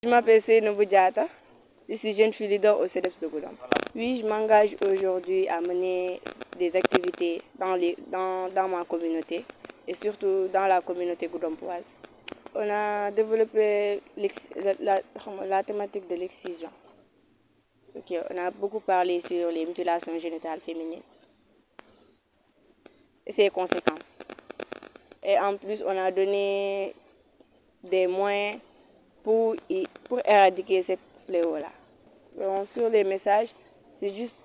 Je m'appelle Seynabou Diatta, je suis jeune fille leader au CEDEPS de Goudomp. Oui, je m'engage aujourd'hui à mener des activités dans ma communauté et surtout dans la communauté goudompoise. On a développé la thématique de l'excision. Okay, on a beaucoup parlé sur les mutilations génitales féminines et ses conséquences. Et en plus, on a donné des moyens pour éradiquer cette fléau-là. Sur les messages, c'est juste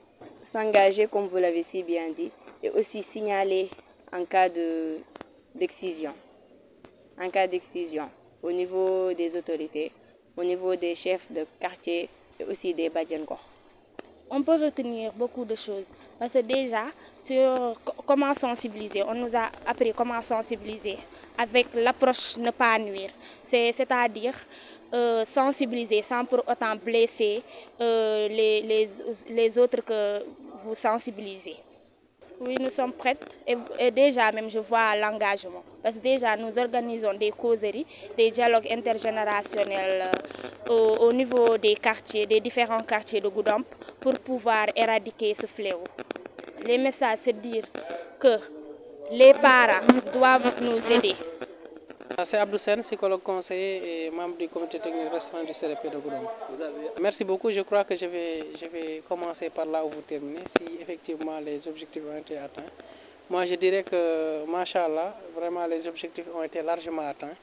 s'engager, comme vous l'avez si bien dit, et aussi signaler en cas d'excision. En cas d'excision, au niveau des autorités, au niveau des chefs de quartier et aussi des Badjangor. On peut retenir beaucoup de choses parce que déjà, sur comment sensibiliser, on nous a appris comment sensibiliser avec l'approche ne pas nuire. C'est-à-dire sensibiliser sans pour autant blesser les autres que vous sensibilisez. Oui, nous sommes prêtes et déjà même je vois l'engagement. Parce que déjà nous organisons des causeries, des dialogues intergénérationnels au niveau des quartiers, des différents quartiers de Goudomp pour pouvoir éradiquer ce fléau. Les messages, c'est dire que les parents doivent nous aider. C'est Abdou Sen, psychologue conseiller et membre du comité technique restreint du CRP de Goudomp. Merci beaucoup. Je crois que je vais commencer par là où vous terminez, si effectivement les objectifs ont été atteints. Moi, je dirais que, machallah, vraiment les objectifs ont été largement atteints.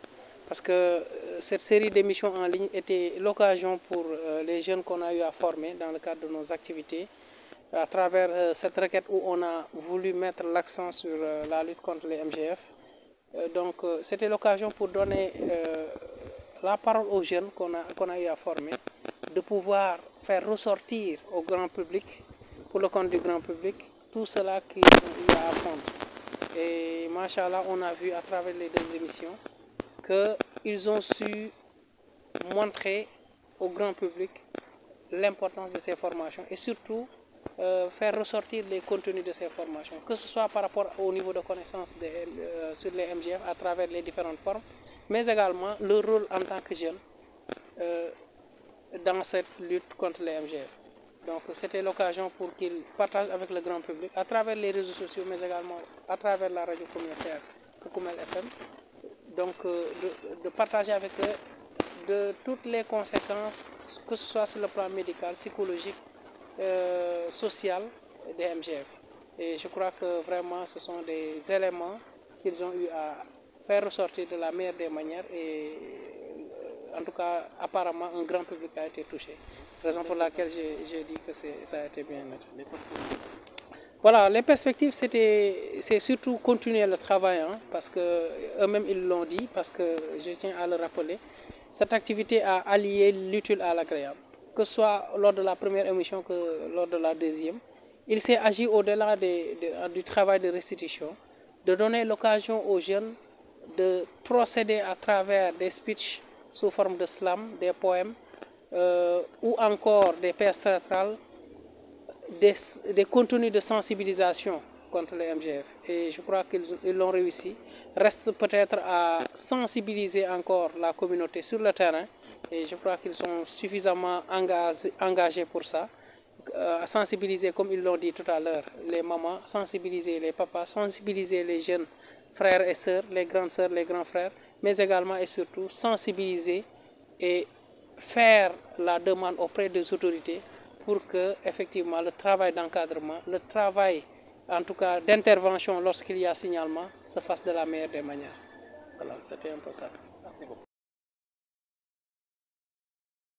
Parce que cette série d'émissions en ligne était l'occasion pour les jeunes qu'on a eu à former dans le cadre de nos activités, à travers cette requête où on a voulu mettre l'accent sur la lutte contre les MGF. Donc c'était l'occasion pour donner la parole aux jeunes qu'on a eu à former, de pouvoir faire ressortir au grand public, pour le compte du grand public, tout cela qu'ils ont eu à apprendre. Et machallah, on a vu à travers les deux émissions qu'ils ont su montrer au grand public l'importance de ces formations et surtout faire ressortir les contenus de ces formations, que ce soit par rapport au niveau de connaissance sur les MGF à travers les différentes formes, mais également leur rôle en tant que jeune dans cette lutte contre les MGF. Donc c'était l'occasion pour qu'ils partagent avec le grand public à travers les réseaux sociaux, mais également à travers la radio communautaire Koukoumel FM, donc de partager avec eux de toutes les conséquences, que ce soit sur le plan médical, psychologique, social des MGF. Et je crois que vraiment ce sont des éléments qu'ils ont eu à faire ressortir de la meilleure des manières et en tout cas apparemment un grand public a été touché. Raison pour laquelle j'ai dit que ça a été bien net. Voilà, les perspectives c'est surtout continuer le travail, hein, parce que eux-mêmes ils l'ont dit, parce que je tiens à le rappeler, cette activité a allié l'utile à l'agréable. Que ce soit lors de la première émission que lors de la deuxième, il s'est agi au-delà du travail de restitution, de donner l'occasion aux jeunes de procéder à travers des speeches sous forme de slam, des poèmes ou encore des pièces théâtrales, des contenus de sensibilisation contre les MGF. Et je crois qu'ils l'ont réussi. Reste peut-être à sensibiliser encore la communauté sur le terrain. Et je crois qu'ils sont suffisamment engagés pour ça. À sensibiliser, comme ils l'ont dit tout à l'heure, les mamans, sensibiliser les papas, sensibiliser les jeunes frères et sœurs, les grandes sœurs, les grands frères, mais également et surtout sensibiliser et faire la demande auprès des autorités pour que effectivement le travail d'encadrement, le travail en tout cas d'intervention lorsqu'il y a signalement se fasse de la meilleure des manières. Voilà, c'était un peu ça. Merci beaucoup.